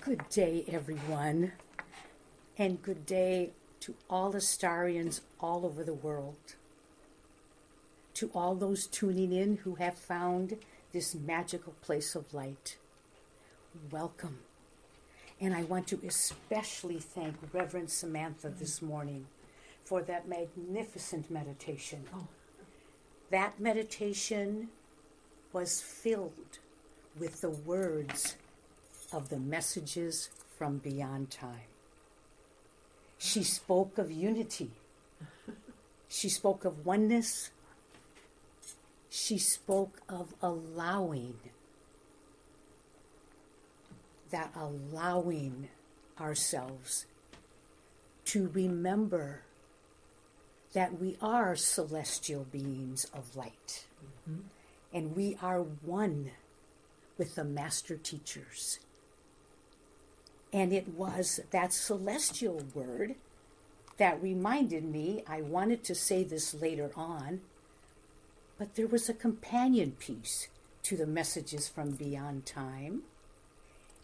Good day, everyone, and good day to all Astarians all over the world. To all those tuning in who have found this magical place of light, welcome. And I want to especially thank Reverend Samantha this morning for that magnificent meditation. That meditation was filled with the words of the messages from beyond time. She spoke of unity. She spoke of oneness. She spoke of allowing ourselves to remember that we are celestial beings of light. Mm-hmm. And we are one with the master teachers. And it was that celestial word that reminded me, I wanted to say this later on, but there was a companion piece to the messages from beyond time,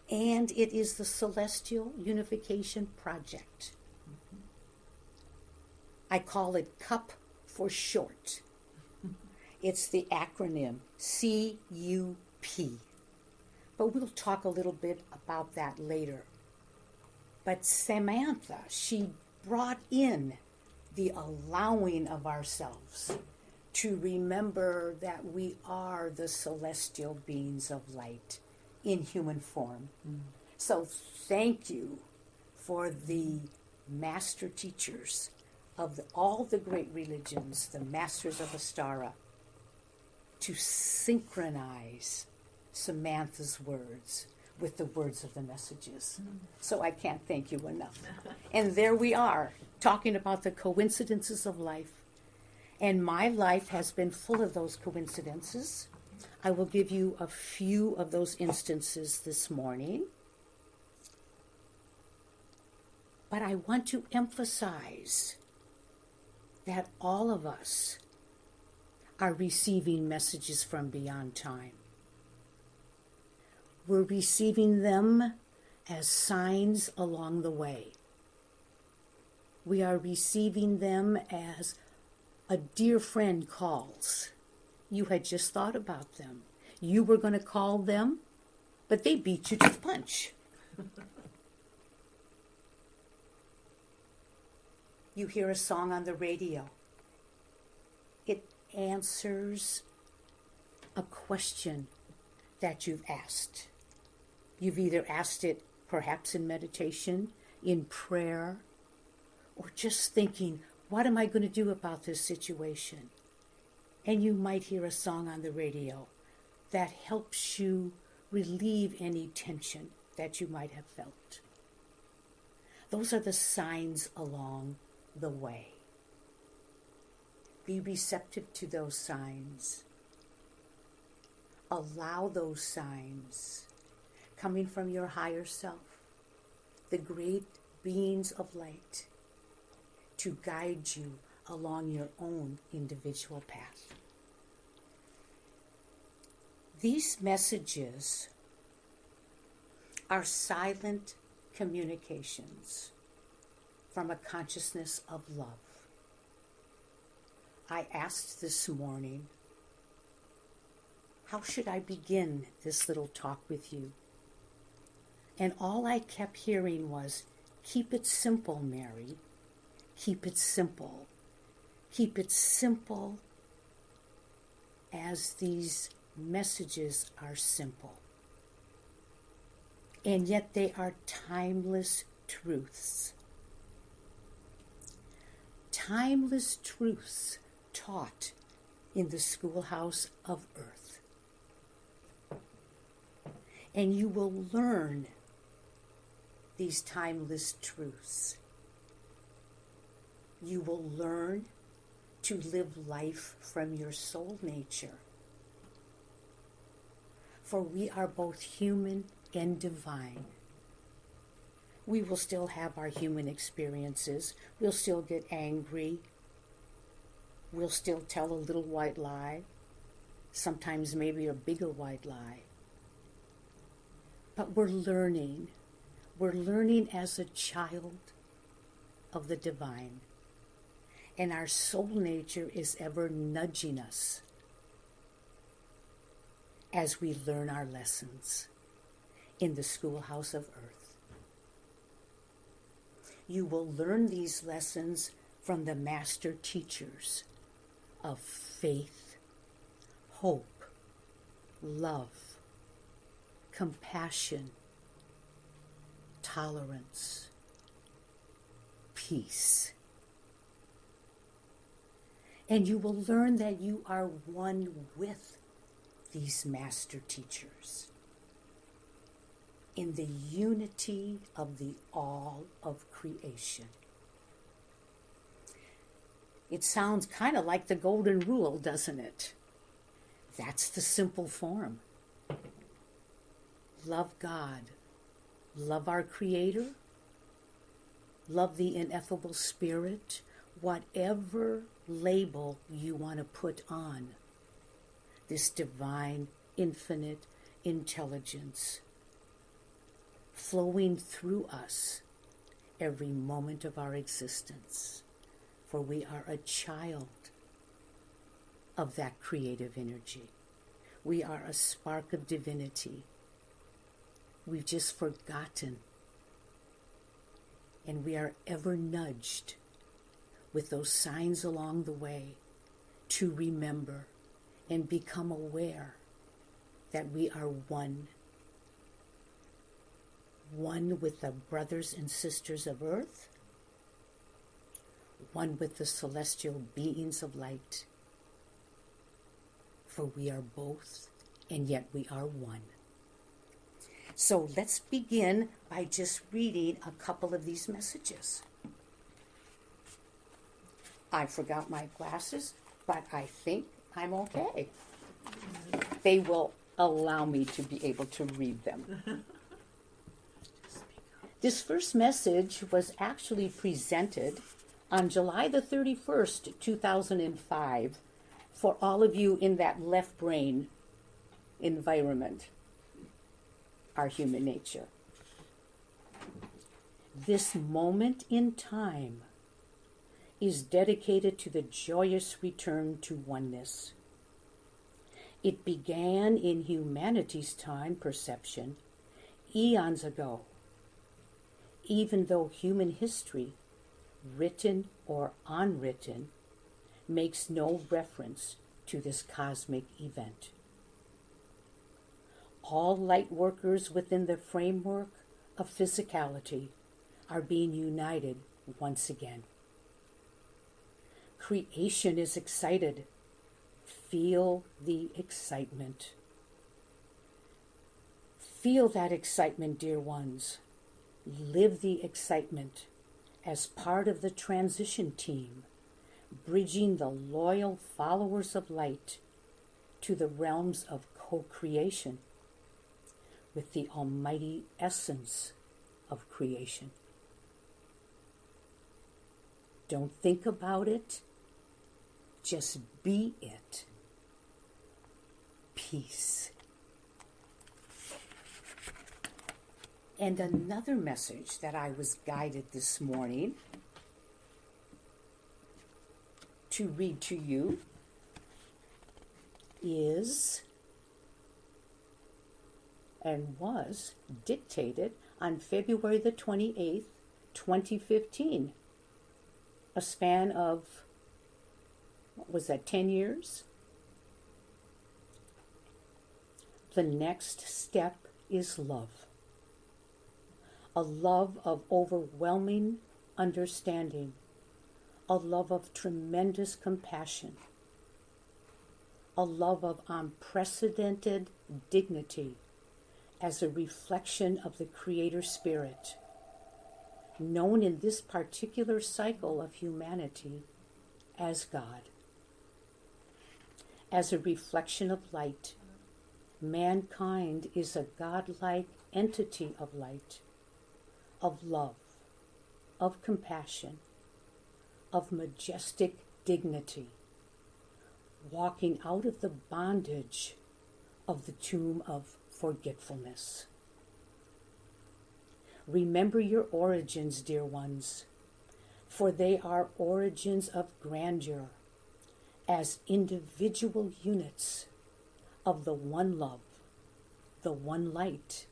and it is the Celestial Unification Project. Mm-hmm. I call it CUP for short. It's the acronym CUP. But we'll talk a little bit about that later. But Samantha, she brought in the allowing of ourselves to remember that we are the celestial beings of light in human form. Mm. So thank you for the master teachers of all the great religions, the masters of Astara, to synchronize Samantha's words with the words of the messages. So I can't thank you enough. And there we are, talking about the coincidences of life. And my life has been full of those coincidences. I will give you a few of those instances this morning. But I want to emphasize that all of us are receiving messages from beyond time. We're receiving them as signs along the way. We are receiving them as a dear friend calls. You had just thought about them. You were going to call them, but they beat you to the punch. You hear a song on the radio. It answers a question that you've asked. You've either asked it perhaps in meditation, in prayer, or just thinking, what am I going to do about this situation? And you might hear a song on the radio that helps you relieve any tension that you might have felt. Those are the signs along the way. Be receptive to those signs. Allow those signs coming from your higher self, the great beings of light, to guide you along your own individual path. These messages are silent communications from a consciousness of love. I asked this morning, how should I begin this little talk with you? And all I kept hearing was, keep it simple, Mary. Keep it simple. Keep it simple as these messages are simple. And yet they are timeless truths. Timeless truths taught in the schoolhouse of earth. And you will learn these timeless truths. You will learn to live life from your soul nature. For we are both human and divine. We will still have our human experiences. We'll still get angry. We'll still tell a little white lie. Sometimes maybe a bigger white lie. But we're learning We're learning as a child of the divine. And our soul nature is ever nudging us as we learn our lessons in the schoolhouse of earth. You will learn these lessons from the master teachers of faith, hope, love, compassion, tolerance, peace. And you will learn that you are one with these master teachers in the unity of the all of creation. It sounds kind of like the golden rule, doesn't it? That's the simple form. Love God. Love our Creator. Love the ineffable Spirit. Whatever label you want to put on this divine, infinite intelligence flowing through us every moment of our existence. For we are a child of that creative energy. We are a spark of divinity. We've just forgotten. And we are ever nudged with those signs along the way to remember and become aware that we are one. One with the brothers and sisters of earth, one with the celestial beings of light. For we are both, and yet we are one. So let's begin by just reading a couple of these messages. I forgot my glasses, but I think I'm okay. They will allow me to be able to read them. This first message was actually presented on July the 31st, 2005, for all of you in that left brain environment, our human nature. This moment in time is dedicated to the joyous return to oneness. It began in humanity's time perception eons ago, even though human history, written or unwritten, makes no reference to this cosmic event. All light workers within the framework of physicality are being united once again. Creation is excited. Feel the excitement. Feel that excitement, dear ones. Live the excitement as part of the transition team, bridging the loyal followers of light to the realms of co-creation with the almighty essence of creation. Don't think about it. Just be it. Peace. And another message that I was guided this morning to read to you is and was dictated on February the 28th, 2015. A span of, what was that, 10 years? The next step is love. A love of overwhelming understanding. A love of tremendous compassion. A love of unprecedented dignity as a reflection of the Creator Spirit, known in this particular cycle of humanity as God. As a reflection of light, mankind is a godlike entity of light, of love, of compassion, of majestic dignity, walking out of the bondage of the tomb of forgetfulness. Remember your origins, dear ones, for they are origins of grandeur as individual units of the one love, the one light,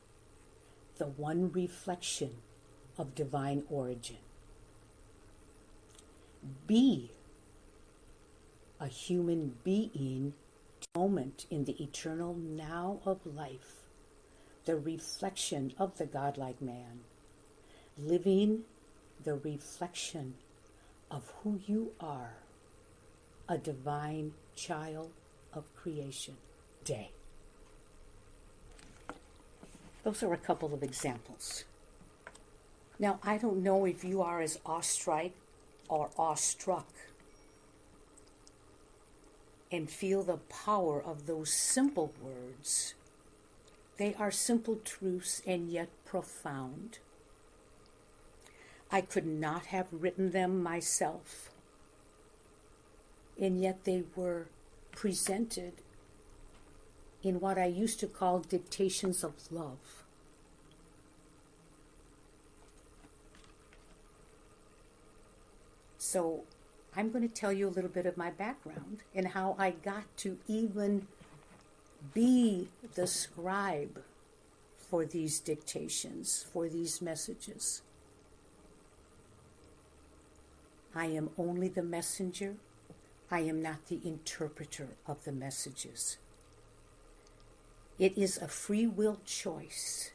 the one reflection of divine origin. Be a human being moment in the eternal now of life, the reflection of the godlike man, living the reflection of who you are, a divine child of creation. Day. Those are a couple of examples. Now, I don't know if you are as awestruck or awestruck and feel the power of those simple words. They are simple truths and yet profound. I could not have written them myself, and yet they were presented in what I used to call dictations of love. So I'm going to tell you a little bit of my background and how I got to even be the scribe for these dictations, for these messages. I am only the messenger. I am not the interpreter of the messages. It is a free will choice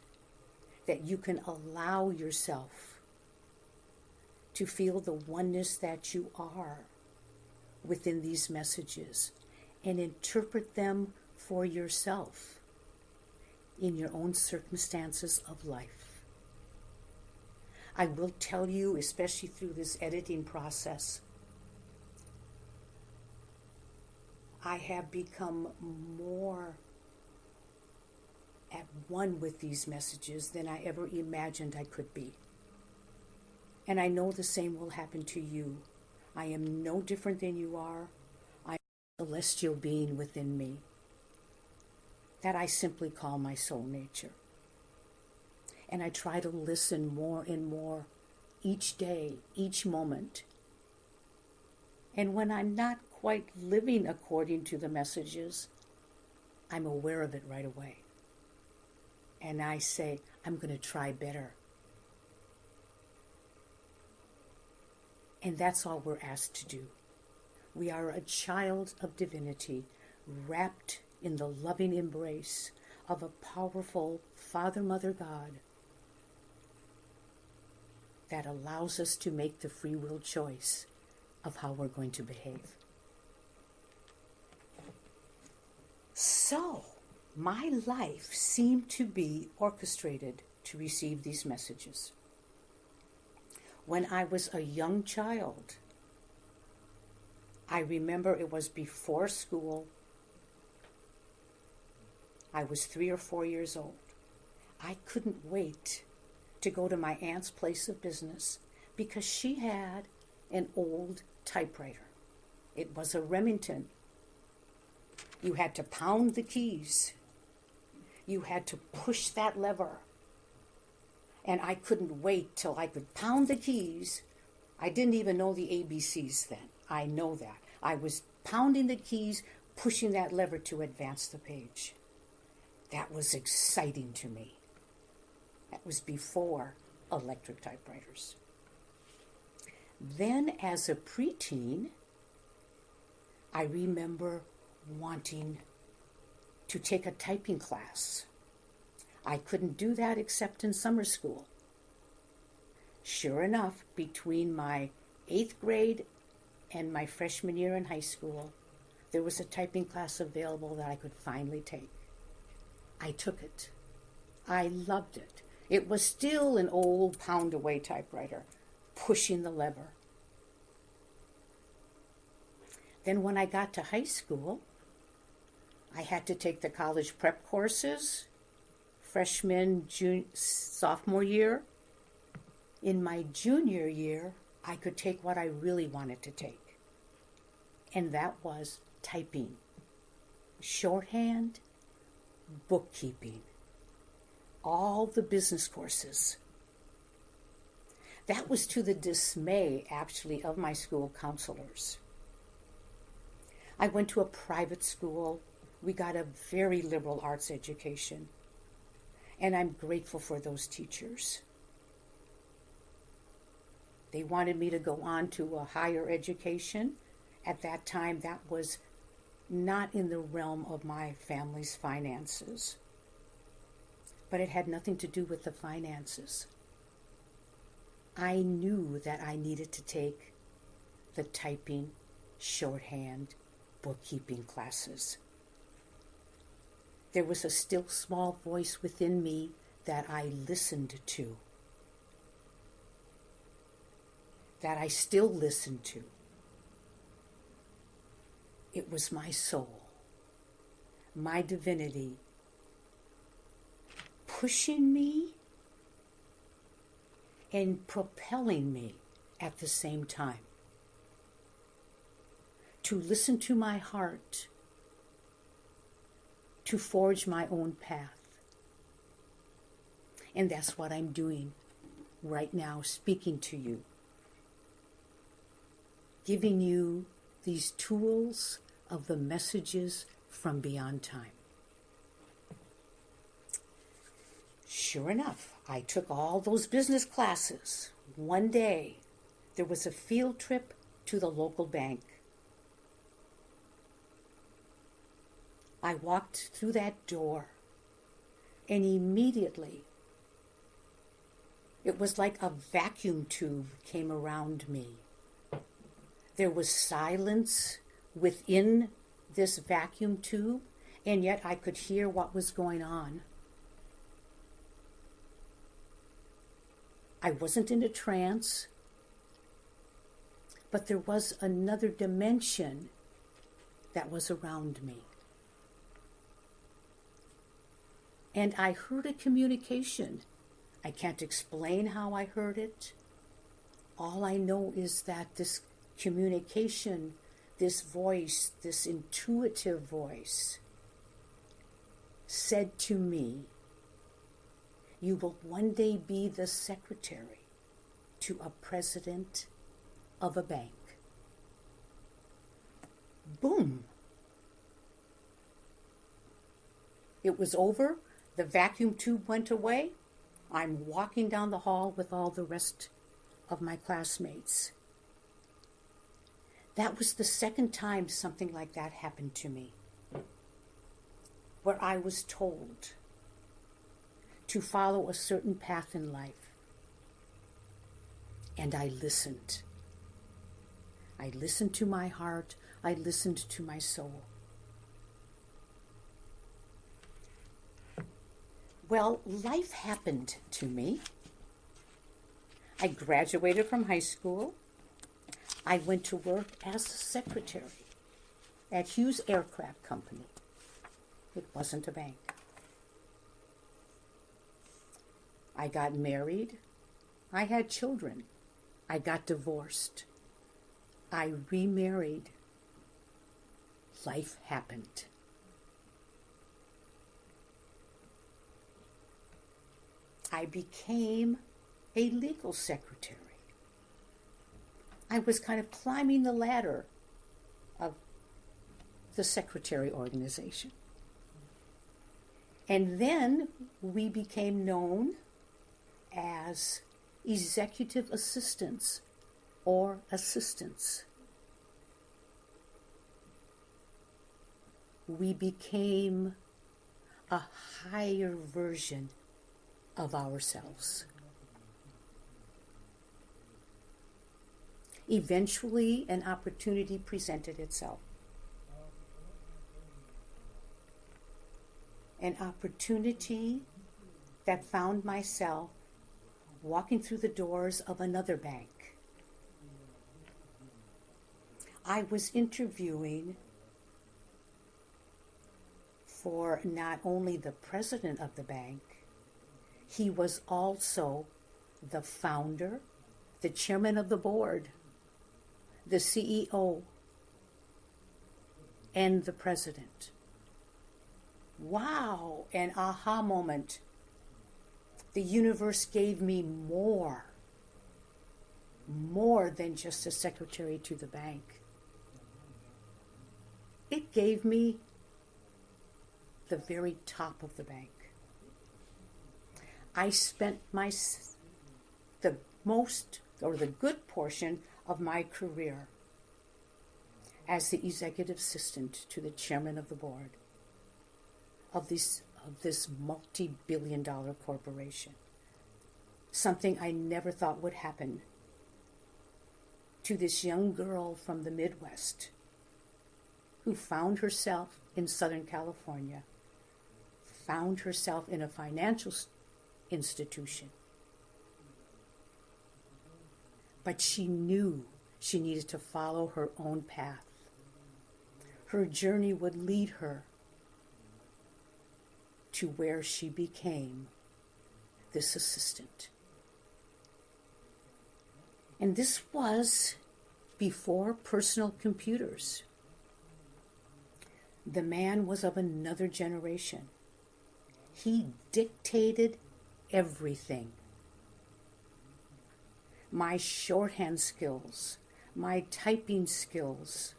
that you can allow yourself to feel the oneness that you are within these messages and interpret them for yourself in your own circumstances of life. I will tell you, especially through this editing process, I have become more at one with these messages than I ever imagined I could be. And I know the same will happen to you. I am no different than you are. I am a celestial being within me that I simply call my soul nature. And I try to listen more and more each day, each moment. And when I'm not quite living according to the messages, I'm aware of it right away. And I say, I'm going to try better. And that's all we're asked to do. We are a child of divinity, wrapped in the loving embrace of a powerful Father, Mother, God that allows us to make the free will choice of how we're going to behave. So, my life seemed to be orchestrated to receive these messages. When I was a young child, I remember it was before school. I was 3 or 4 years old. I couldn't wait to go to my aunt's place of business because she had an old typewriter. It was a Remington. You had to pound the keys. You had to push that lever. And I couldn't wait till I could pound the keys. I didn't even know the ABCs then. I know that. I was pounding the keys, pushing that lever to advance the page. That was exciting to me. That was before electric typewriters. Then as a preteen, I remember wanting to take a typing class. I couldn't do that except in summer school. Sure enough, between my 8th grade and my freshman year in high school, there was a typing class available that I could finally take. I took it. I loved it. It was still an old pound-away typewriter, pushing the lever. Then when I got to high school, I had to take the college prep courses, freshman, sophomore year. In my junior year, I could take what I really wanted to take. And that was typing, shorthand, bookkeeping, all the business courses. That was to the dismay, actually, of my school counselors. I went to a private school. We got a very liberal arts education. And I'm grateful for those teachers. They wanted me to go on to a higher education. At that time, that was not in the realm of my family's finances. But it had nothing to do with the finances. I knew that I needed to take the typing, shorthand, bookkeeping classes. There was a still small voice within me that I listened to, that I still listen to. It was my soul, my divinity, pushing me and propelling me at the same time. To listen to my heart, to forge my own path. And that's what I'm doing right now, speaking to you. Giving you these tools of the messages from beyond time. Sure enough, I took all those business classes. One day, there was a field trip to the local bank. I walked through that door, and immediately, it was like a vacuum tube came around me. There was silence within this vacuum tube, and yet I could hear what was going on. I wasn't in a trance, but there was another dimension that was around me. And I heard a communication. I can't explain how I heard it. All I know is that this communication, this voice, this intuitive voice, said to me, you will one day be the secretary to a president of a bank. Boom. It was over. The vacuum tube went away. I'm walking down the hall with all the rest of my classmates. That was the second time something like that happened to me, where I was told to follow a certain path in life. And I listened. I listened to my heart. I listened to my soul. Well, life happened to me. I graduated from high school. I went to work as a secretary at Hughes Aircraft Company. It wasn't a bank. I got married. I had children. I got divorced. I remarried. Life happened. I became a legal secretary. I was kind of climbing the ladder of the secretary organization. And then we became known as executive assistants or assistants. We became a higher version of ourselves. Eventually, an opportunity presented itself. An opportunity that found myself walking through the doors of another bank. I was interviewing for not only the president of the bank, he was also the founder, the chairman of the board, the CEO, and the president. Wow, an aha moment. The universe gave me more more than just a secretary to the bank. It gave me the very top of the bank. I spent the good portion of my career as the executive assistant to the chairman of the board of this multi-billion-dollar corporation. Something I never thought would happen to this young girl from the Midwest who found herself in Southern California, found herself in a financial institution. But she knew she needed to follow her own path. Her journey would lead her to where she became this assistant. And this was before personal computers. The man was of another generation. He dictated everything. My shorthand skills, my typing skills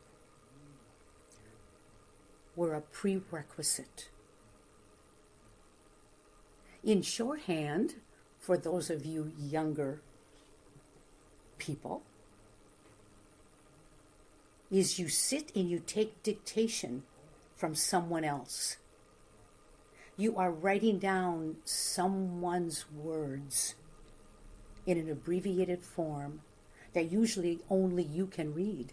were a prerequisite. In shorthand, for those of you younger people, is you sit and you take dictation from someone else. You are writing down someone's words in an abbreviated form that usually only you can read.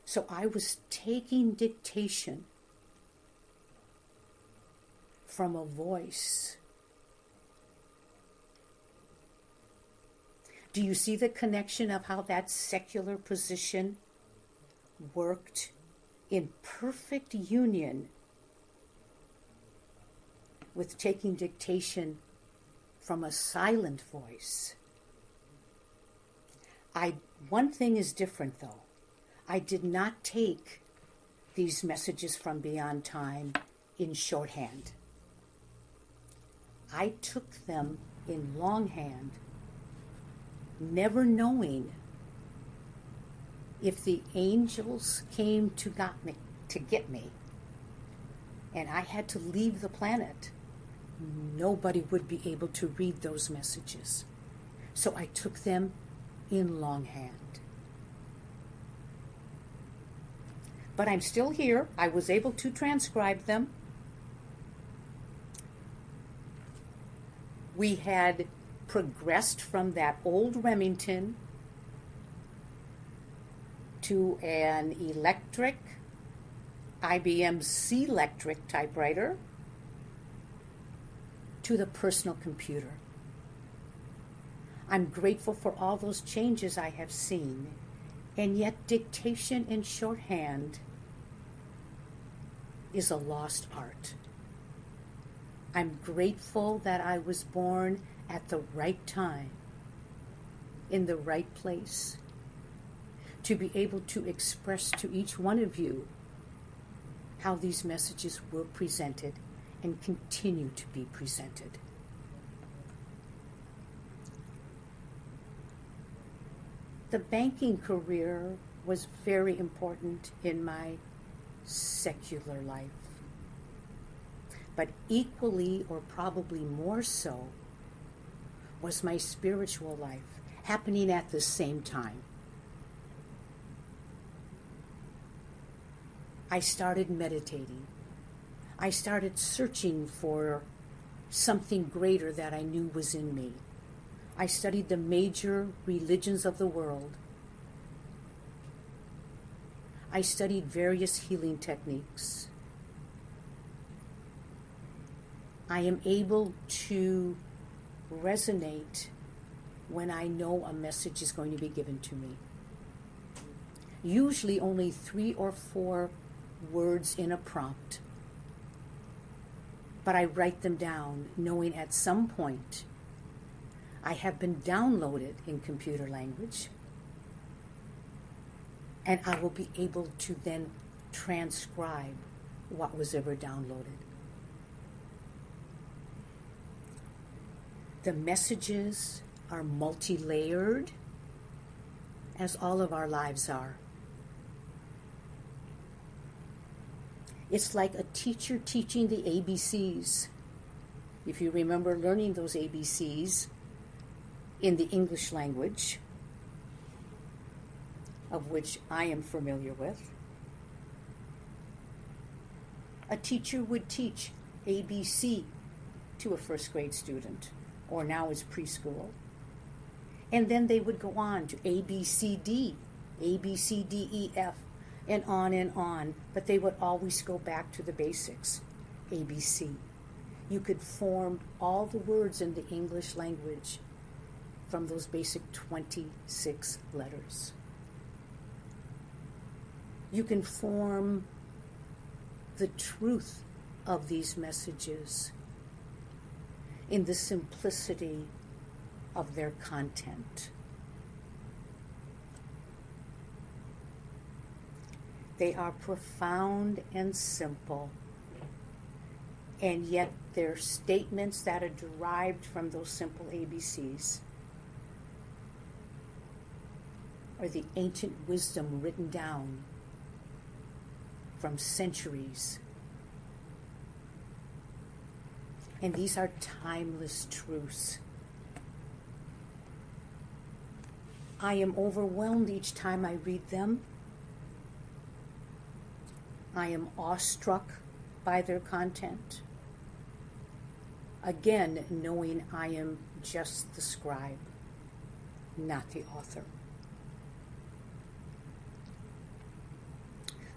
So I was taking dictation from a voice. Do you see the connection of how that secular position worked in perfect union with taking dictation from a silent voice? One thing is different though. I did not take these messages from beyond time in shorthand. I took them in longhand, never knowing if the angels came to get me and I had to leave the planet, nobody would be able to read those messages. So I took them in longhand. But I'm still here. I was able to transcribe them. We had progressed from that old Remington to an electric IBM C-Electric typewriter to the personal computer. I'm grateful for all those changes I have seen, and yet dictation and shorthand is a lost art. I'm grateful that I was born at the right time, in the right place, to be able to express to each one of you how these messages were presented and continue to be presented. The banking career was very important in my secular life, but equally or probably more so was my spiritual life happening at the same time. I started meditating. I started searching for something greater that I knew was in me. I studied the major religions of the world. I studied various healing techniques. I am able to resonate when I know a message is going to be given to me. Usually only 3 or 4 words in a prompt, but I write them down knowing at some point I have been downloaded in computer language, and I will be able to then transcribe what was ever downloaded. The messages are multi-layered, as all of our lives are. It's like a teacher teaching the ABCs. If you remember learning those ABCs in the English language, of which I am familiar with, a teacher would teach ABC to a first grade student, or now it's preschool. And then they would go on to ABCD, ABCDEF, and on, but they would always go back to the basics, ABC. You could form all the words in the English language from those basic 26 letters. You can form the truth of these messages in the simplicity of their content. They are profound and simple, and yet they're statements that are derived from those simple ABCs, or the ancient wisdom written down from centuries. And these are timeless truths. I am overwhelmed each time I read them. I am awestruck by their content. Again, knowing I am just the scribe, not the author.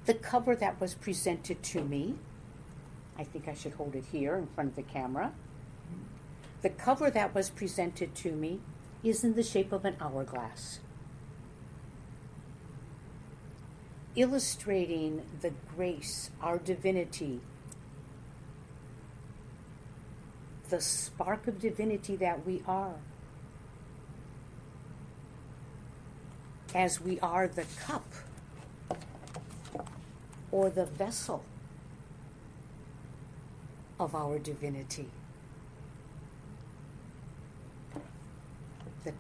The cover that was presented to me, I think I should hold it here in front of the camera. The cover that was presented to me is in the shape of an hourglass, illustrating the grace, our divinity, the spark of divinity that we are, as we are the cup or the vessel of our divinity. The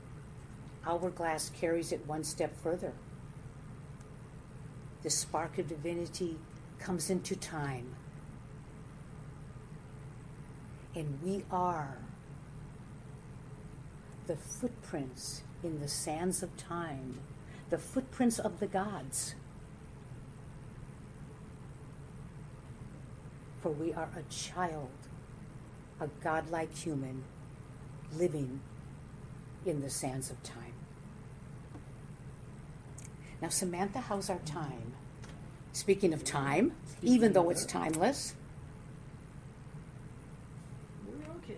hourglass carries it one step further. The spark of divinity comes into time, and we are the footprints in the sands of time, the footprints of the gods. For we are a child, a godlike human, living in the sands of time. Now, Samantha, how's our time? Speaking of time, even though it's timeless. We're okay.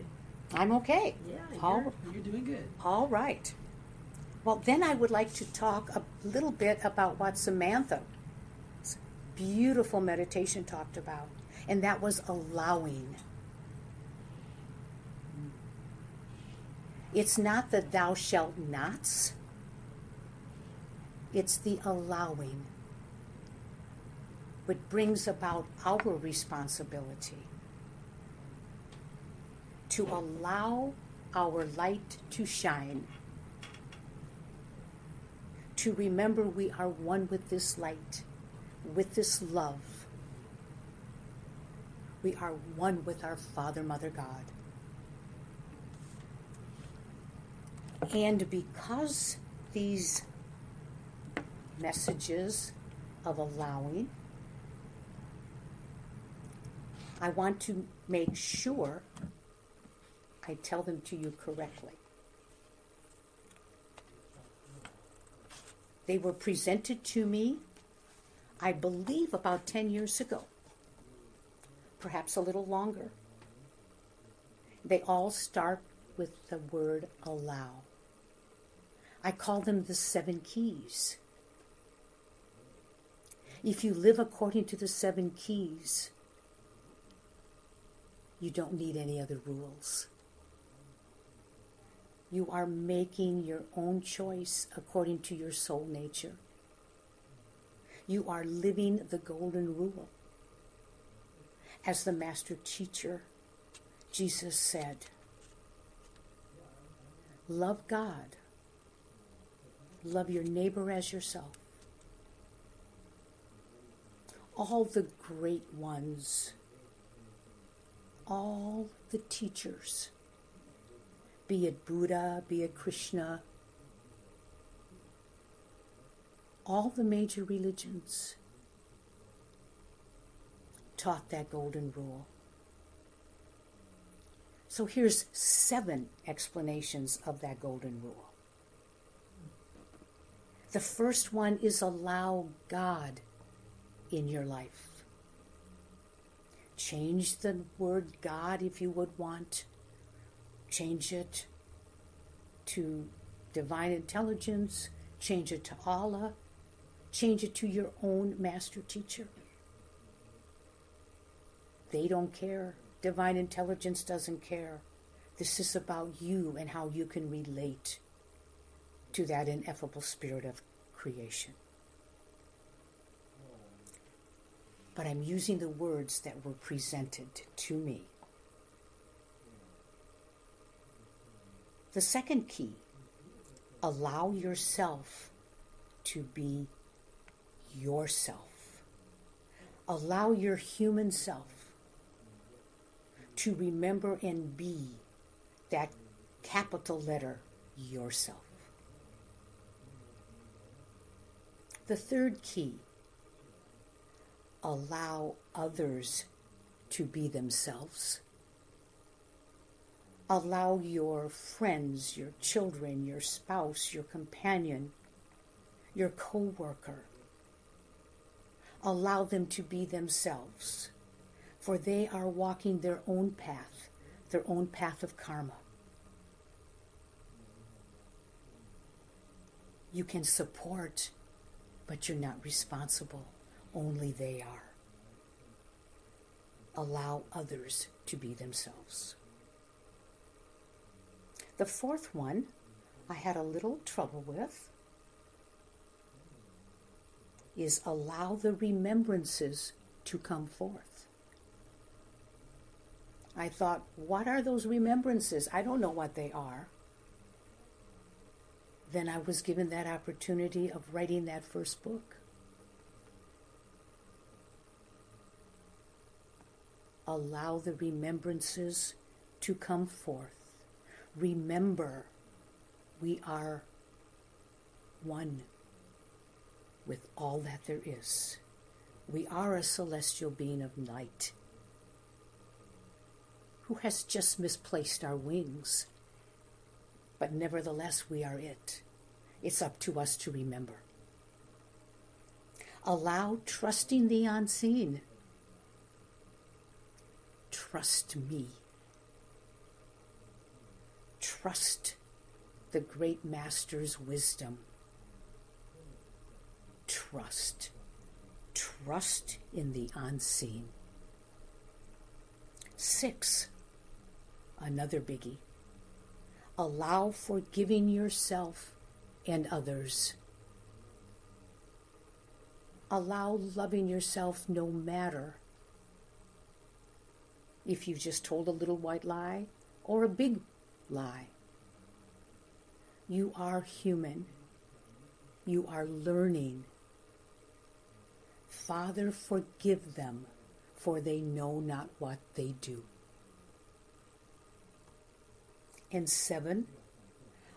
I'm okay. Yeah, you're doing good. All right. Well, then I would like to talk a little bit about what Samantha's beautiful meditation talked about. And that was allowing. It's not the thou shalt nots. It's the allowing, which brings about our responsibility to allow our light to shine, to remember we are one with this light, with this love. We are one with our Father, Mother, God. And because these messages of allowing, I want to make sure I tell them to you correctly. They were presented to me, I believe, about 10 years ago. Perhaps a little longer. They all start with the word allow. I call them the 7 keys. If you live according to the 7 keys, you don't need any other rules. You are making your own choice according to your soul nature. You are living the golden rule. As the master teacher, Jesus said, Love God. Love your neighbor as yourself. All the great ones, all the teachers, be it Buddha, be it Krishna, all the major religions taught that golden rule. So here's 7 explanations of that golden rule. The first one is allow God in your life. Change the word God if you would want. Change it to divine intelligence. Change it to Allah. Change it to your own master teacher. They don't care. Divine intelligence doesn't care. This is about you and how you can relate to that ineffable spirit of creation. But I'm using the words that were presented to me. The second key, allow yourself to be yourself. Allow your human self to remember and be that capital letter yourself. The third key, allow others to be themselves. Allow your friends, your children, your spouse, your companion, your co-worker, allow them to be themselves, for they are walking their own path of karma. You can support, but you're not responsible. Only they are. Allow others to be themselves. The fourth one I had a little trouble with is allow the remembrances to come forth. I thought, what are those remembrances? I don't know what they are. Then I was given that opportunity of writing that first book. Allow the remembrances to come forth. Remember, we are one with all that there is. We are a celestial being of light who has just misplaced our wings. But nevertheless, we are it. It's up to us to remember. Allow trusting the unseen. Trust me. Trust the great master's wisdom. Trust. Trust in the unseen. 6, another biggie. Allow forgiving yourself and others. Allow loving yourself no matter if you just told a little white lie or a big lie. You are human. You are learning. Father, forgive them, for they know not what they do. And 7,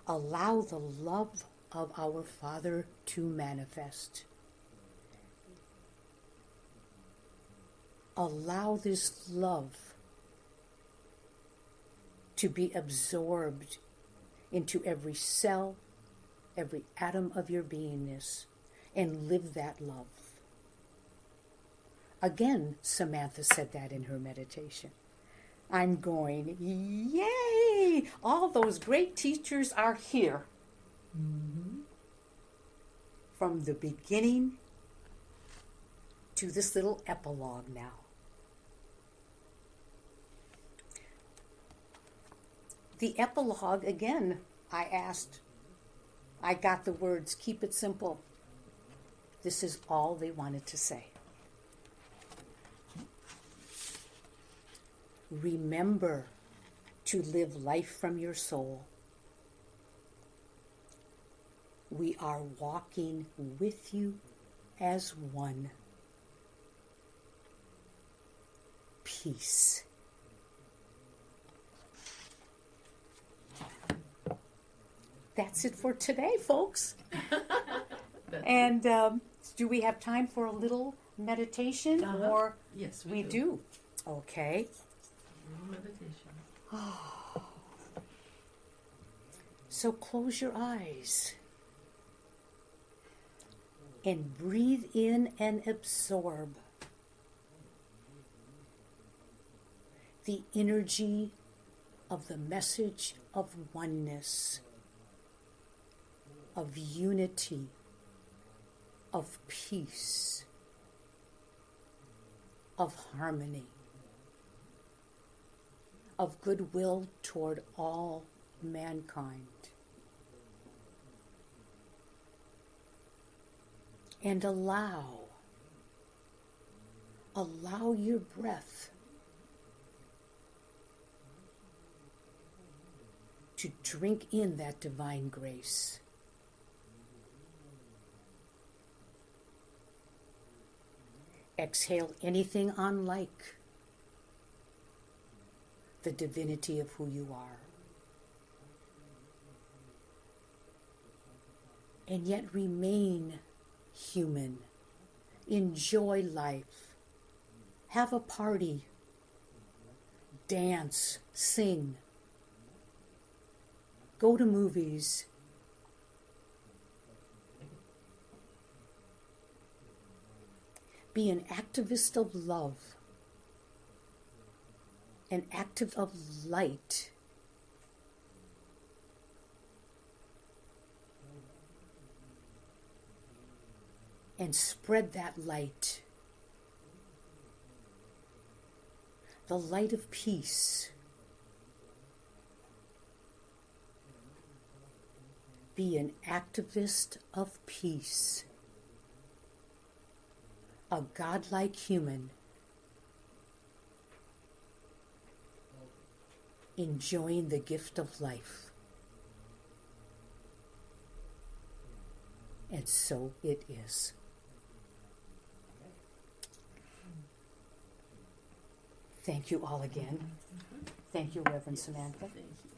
allow the love of our Father to manifest. Allow this love to be absorbed into every cell, every atom of your beingness, and live that love. Again, Samantha said that in her meditation. I'm going, yay! All those great teachers are here. Mm-hmm. From the beginning to this little epilogue now. The epilogue, again, I got the words, keep it simple. This is all they wanted to say. Remember to live life from your soul. We are walking with you as one. Peace. That's it for today, folks. And do we have time for a little meditation? Or yes, we do. Okay. Meditation. So close your eyes and breathe in and absorb the energy of the message of oneness, of unity, of peace, of harmony, of goodwill toward all mankind. And allow your breath to drink in that divine grace. Exhale anything unlike the divinity of who you are. And yet remain human. Enjoy life. Have a party. Dance. Sing. Go to movies. Be an activist of love. An active of light. And spread that light. The light of peace. Be an activist of peace. A godlike human. Enjoying the gift of life. And so it is. Thank you all again. Thank you, Reverend Samantha. Thank you.